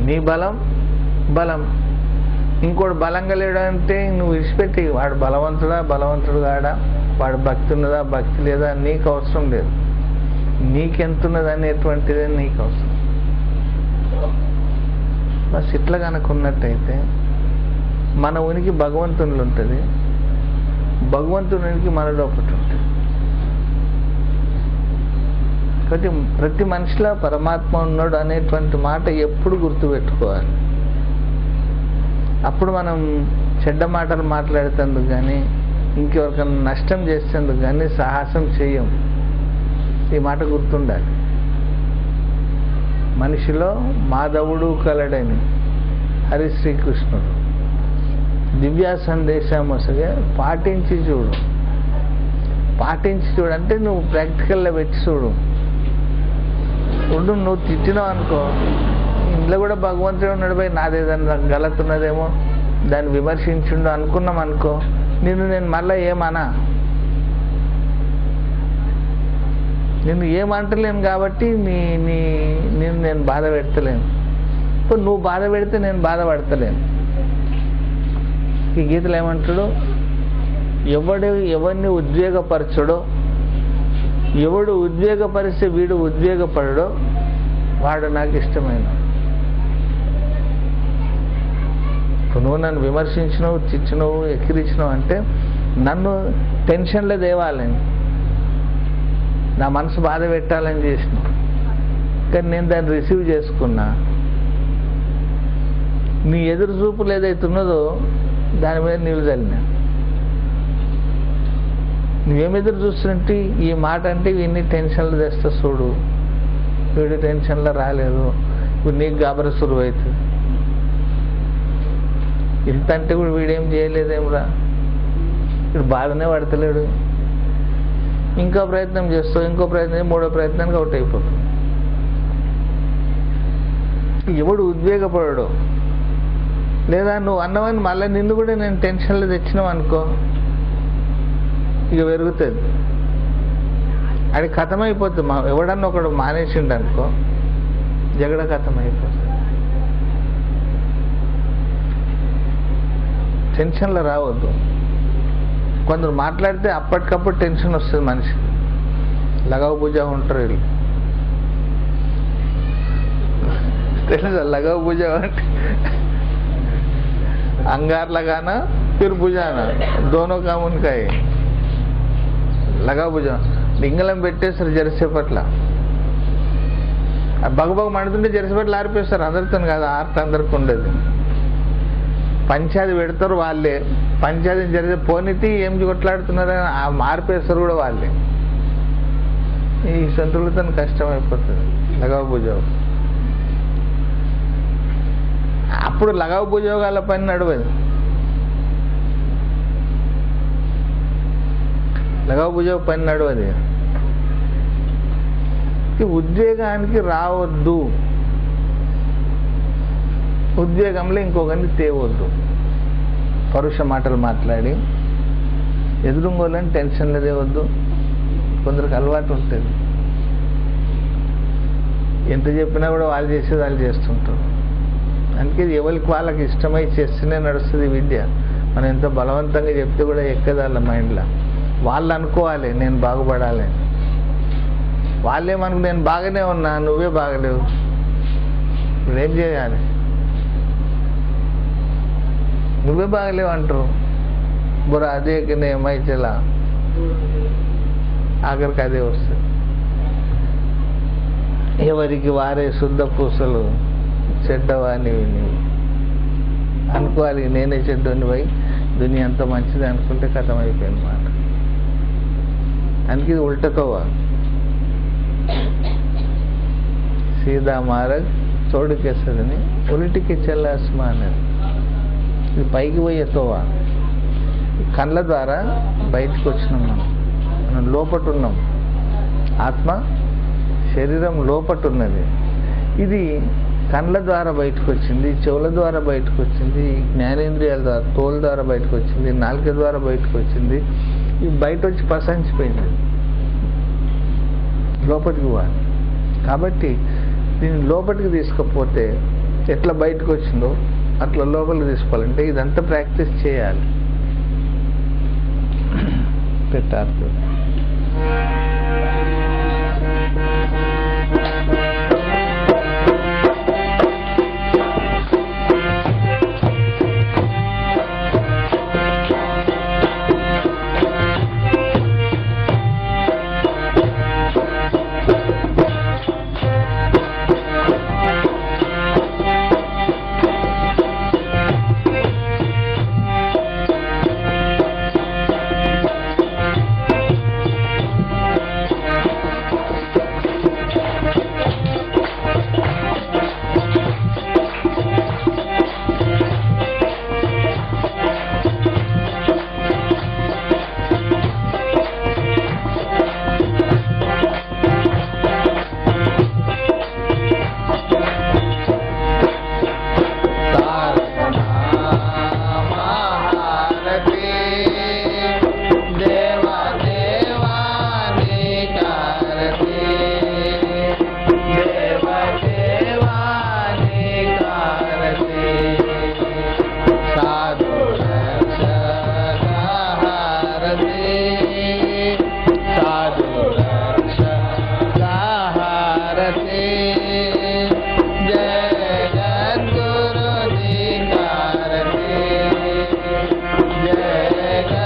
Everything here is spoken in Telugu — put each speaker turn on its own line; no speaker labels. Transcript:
నీ బలం బలం. ఇంకోటి బలంగా లేడంటే నువ్వు విడిచిపెట్టి, వాడు బలవంతుడు కాడా, వాడు భక్తి ఉన్నదా భక్తి లేదా నీకు అవసరం లేదు. నీకెంతున్నది అనేటువంటిదే నీకు అవసరం. బస్ ఇట్లా కనుక ఉన్నట్టయితే మన ఉనికి భగవంతునిలో ఉంటుంది, భగవంతునికి మనలో ఒకటి ఉంటుంది. కాబట్టి ప్రతి మనిషిలో పరమాత్మ ఉన్నాడు అనేటువంటి మాట ఎప్పుడు గుర్తుపెట్టుకోవాలి. అప్పుడు మనం చెడ్డ మాటలు మాట్లాడేందుకు కానీ ఇంకెవరికైనా నష్టం చేసేందుకు కానీ సాహసం చేయం. ఈ మాట గుర్తుండాలి. మనిషిలో మాధవుడు కలడని హరి శ్రీకృష్ణుడు దివ్య సందేశం వసగా పాటించి చూడు. అంటే నువ్వు ప్రాక్టికల్లో పెట్టి చూడు. నువ్వు తిట్టినావు అనుకో, ఇంట్లో కూడా భగవంతుడు ఉన్నాడు పోయి, నాదేదన్నా గలత్ ఉన్నదేమో దాన్ని విమర్శించుండు అనుకున్నాం అనుకో, నేను మళ్ళీ ఏమన్నా, నిన్ను ఏమంటలేను కాబట్టి నేను బాధ పెడతలేను. ఇప్పుడు నువ్వు బాధ పెడితే నేను బాధపడతలేను. ఈ గీతలు ఏమంటాడు, ఎవరిని ఉద్వేగపరచడో, ఎవడు ఉద్వేగపరిస్తే వీడు ఉద్వేగపడడో వాడు నాకు ఇష్టమైన. ఇప్పుడు నువ్వు నన్ను విమర్శించినవు, తిచ్చినవు, ఎక్కిరించినవు అంటే నన్ను టెన్షన్లో తేవాలని, నా మనసు బాధ పెట్టాలని చేసినావు. కానీ నేను దాన్ని రిసీవ్ చేసుకున్నా. నీ ఎదురు చూపులు ఏదైతే ఉన్నదో దాని మీద నీళ్ళు చల్లినా. నువ్వేమెదురు చూస్తుంటే ఈ మాట అంటే వీడిని టెన్షన్లు తెస్తా చూడు, వీడు టెన్షన్లో రాలేదు, ఇప్పుడు నీకు గాబర సురువు అవుతుంది. ఇంత అంటే కూడా వీడేం చేయలేదేమ్రా, ఇప్పుడు బాధనే పడతలేడు. ఇంకో ప్రయత్నం చేస్తావు, ఇంకో ప్రయత్నం, మూడో ప్రయత్నానికి అవుట్ అయిపోతుంది. ఎవడు ఉద్వేగపడడు, లేదా నువ్వు అన్నవని మళ్ళీ నిన్ను కూడా నేను టెన్షన్లో తెచ్చినావు అనుకో, ఇక పెరుగుతుంది. అది కథమైపోతుంది. ఎవడన్నా ఒకడు మానేసిండు అనుకో, జగడ కథమైపోతుంది. టెన్షన్లో రావద్దు. కొందరు మాట్లాడితే అప్పటికప్పుడు టెన్షన్ వస్తుంది మనిషికి. లగవ పూజ ఉంటారు వీళ్ళు, తెలుసా? లగవ పూజ అంటే अंगार लगाना फिर बुझाना दोनों काम उनका है. लगा बुझा లింగలం పెట్టేస్తారు జెరసేపట్ల, బగబగ మండుతుంటే జెరసేపట్ల ఆరిపేస్తారు. అందరితో కాదు, ఆర్త అందరికి ఉండేది. పంచాయతీ పెడతారు వాళ్ళే, పంచాయతీ జరిగే పోనీతి ఏం కొట్లాడుతున్నారని ఆరిపేస్తారు కూడా వాళ్ళే. ఈ సంతులతో కష్టమైపోతుంది. లగావ భుజావు అప్పుడు లగావ భుజోగాల పని నడవదు. లగావ భుజోగ పని నడవదు. ఉద్వేగానికి రావద్దు, ఉద్వేగంలో ఇంకొకరిని తేవద్దు. పరుష మాటలు మాట్లాడి ఎదురుంగోళ్ళని టెన్షన్లు తేవద్దు. కొందరికి అలవాటు ఉంటుంది, ఎంత చెప్పినా కూడా వాళ్ళు చేసేది వాళ్ళు చేస్తుంటారు. అందుకే ఎవరికి వాళ్ళకి ఇష్టమై చేస్తూనే నడుస్తుంది విద్య. మనం ఎంత బలవంతంగా చెప్తే కూడా ఎక్కదు వాళ్ళ మైండ్లో. వాళ్ళు అనుకోవాలి నేను బాగుపడాలి, వాళ్ళేమనుకు నేను బాగానే ఉన్నా నువ్వే బాగలేవు, నువ్వేం చేయాలి, నువ్వే బాగలేవు అంటారు. బుర్ర అదే మైచలా ఆఖరికి అదే వస్తుంది. ఎవరికి వారే శుద్ధ పూసలు చెడ్డవాని అనుకోవాలి. నేనే చెడ్డని పోయి దునియా అంత మంచిది అనుకుంటే కథం అయిపోయింది మాట. అందుకే ఇది ఉల్టతోవా, సీదా మారగ్ చోడుకేస్తుందని ఉలిటికి చెల్లాస్మా అనేది. ఇది పైకి పోయే తోవా. కళ్ళ ద్వారా బయటకు వచ్చినాం, మనం లోపట ఉన్నాం. ఆత్మ శరీరం లోపట ఉన్నది. ఇది కళ్ళ ద్వారా బయటకు వచ్చింది, చెవుల ద్వారా బయటకు వచ్చింది, జ్ఞానేంద్రియాల ద్వారా, తోల ద్వారా బయటకు వచ్చింది, నాలుక ద్వారా బయటకు వచ్చింది. ఇవి బయట వచ్చి పసంచిపోయింది, లోపలికి పోవాలి. కాబట్టి దీన్ని లోపలికి తీసుకపోతే ఎట్లా బయటకు వచ్చిందో అట్లా లోపలికి తీసుకోవాలంటే ఇదంతా ప్రాక్టీస్ చేయాలి. పెట్టారు
जय